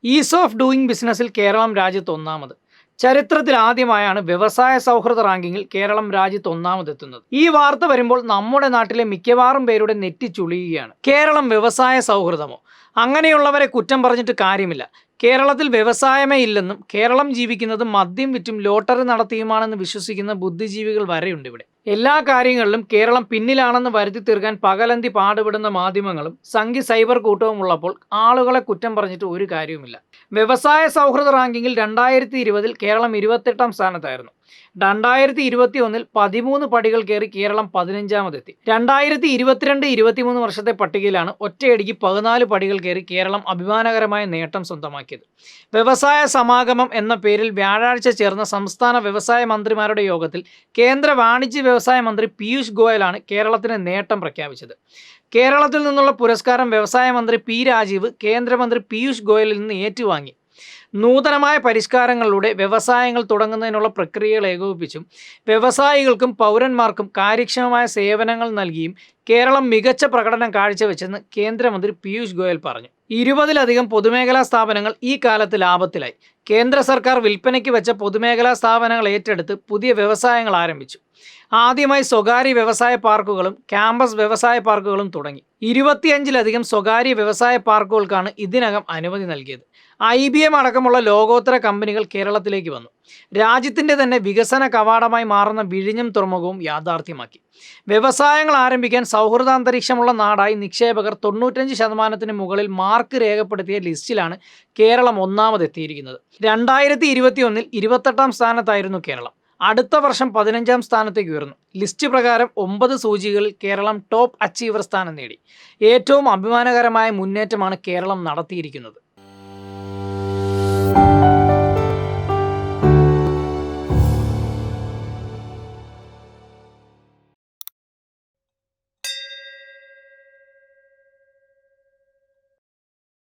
Is of doing ബിസിനസ്സിൽ കേരളം രാജ്യത്ത് ഒന്നാമത്. ചരിത്രത്തിൽ ആദ്യമായാണ് വ്യവസായ സൗഹൃദ റാങ്കിങ്ങിൽ കേരളം രാജ്യത്ത് ഒന്നാമതെത്തുന്നത്. ഈ വാർത്ത വരുമ്പോൾ നമ്മുടെ നാട്ടിലെ മിക്കവാറും പേരുടെ നെറ്റി ചുളിയുകയാണ്. കേരളം വ്യവസായ സൗഹൃദമോ? അങ്ങനെയുള്ളവരെ കുറ്റം പറഞ്ഞിട്ട് കാര്യമില്ല. കേരളത്തിൽ വ്യവസായമേ ഇല്ലെന്നും കേരളം ജീവിക്കുന്നത് മദ്യം വിറ്റും ലോട്ടറി നടത്തിയുമാണെന്ന് വിശ്വസിക്കുന്ന ബുദ്ധിജീവികൾ വരെയുണ്ട് ഇവിടെ. എല്ലാ കാര്യങ്ങളിലും കേരളം പിന്നിലാണെന്ന് വരുത്തി തീർക്കാൻ പകലന്തി പാടുപെടുന്ന മാധ്യമങ്ങളും സംഘി സൈബർ കൂട്ടവും ഉള്ളപ്പോൾ ആളുകളെ കുറ്റം പറഞ്ഞിട്ട് ഒരു കാര്യവുമില്ല. വ്യവസായ സൗഹൃദ റാങ്കിങ്ങിൽ 2020 കേരളം 28ാം സ്ഥാനത്തായിരുന്നു. 2021 13 പടികൾ കയറി കേരളം 15ാമതെത്തി. 2022-23 വർഷത്തെ പട്ടികയിലാണ് ഒറ്റയടിക്ക് 14 പടികൾ കയറി കേരളം അഭിമാനകരമായ നേട്ടം സ്വന്തമാക്കിയത്. വ്യവസായ സമാഗമം എന്ന പേരിൽ വ്യാഴാഴ്ച ചേർന്ന സംസ്ഥാന വ്യവസായ മന്ത്രിമാരുടെ യോഗത്തിൽ കേന്ദ്ര വാണിജ്യ വ്യവസായ മന്ത്രി പീയൂഷ് ഗോയലാണ് കേരളത്തിന് നേട്ടം പ്രഖ്യാപിച്ചത്. കേരളത്തിൽ നിന്നുള്ള പുരസ്കാരം വ്യവസായ മന്ത്രി പി രാജീവ് കേന്ദ്രമന്ത്രി പീയൂഷ് ഗോയലിൽ നിന്ന് ഏറ്റുവാങ്ങി. നൂതനമായ പരിഷ്കാരങ്ങളിലൂടെ വ്യവസായങ്ങൾ തുടങ്ങുന്നതിനുള്ള പ്രക്രിയകൾ ഏകോപിപ്പിച്ചും വ്യവസായികൾക്കും പൗരന്മാർക്കും കാര്യക്ഷമമായ സേവനങ്ങൾ നൽകിയും കേരളം മികച്ച പ്രകടനം കാഴ്ചവെച്ചെന്ന് കേന്ദ്രമന്ത്രി പീയൂഷ് ഗോയൽ പറഞ്ഞു. 20-ലധികം പൊതുമേഖലാ സ്ഥാപനങ്ങൾ ഈ കാലത്ത് ലാഭത്തിലായി. കേന്ദ്ര സർക്കാർ വിൽപ്പനയ്ക്ക് വെച്ച പൊതുമേഖലാ സ്ഥാപനങ്ങൾ ഏറ്റെടുത്ത് പുതിയ വ്യവസായങ്ങൾ ആരംഭിച്ചു. ആദ്യമായി സ്വകാര്യ വ്യവസായ പാർക്കുകളും ക്യാമ്പസ് വ്യവസായ പാർക്കുകളും തുടങ്ങി. 25-ലധികം സ്വകാര്യ വ്യവസായ പാർക്കുകൾക്കാണ് ഇതിനകം അനുമതി നൽകിയത്. IBM അടക്കമുള്ള ലോകോത്തര കമ്പനികൾ കേരളത്തിലേക്ക് വന്നു. രാജ്യത്തിൻ്റെ തന്നെ വികസന കവാടമായി മാറുന്ന വിഴിഞ്ഞം തുറമുഖവും യാഥാർത്ഥ്യമാക്കി. വ്യവസായങ്ങൾ ആരംഭിക്കാൻ സൗഹൃദാന്തരീക്ഷമുള്ള നാടായി നിക്ഷേപകർ 95% മുകളിൽ മാർക്ക് രേഖപ്പെടുത്തിയ ലിസ്റ്റിലാണ് കേരളം ഒന്നാമതെത്തിയിരിക്കുന്നത്. 2021 28ാം സ്ഥാനത്തായിരുന്നു കേരളം. അടുത്ത വർഷം 15ാം സ്ഥാനത്തേക്ക് ഉയർന്നു. ലിസ്റ്റ് പ്രകാരം 9 സൂചികകളിൽ കേരളം ടോപ്പ് അച്ചീവർ സ്ഥാനം നേടി. ഏറ്റവും അഭിമാനകരമായ മുന്നേറ്റമാണ് കേരളം നടത്തിയിരിക്കുന്നത്.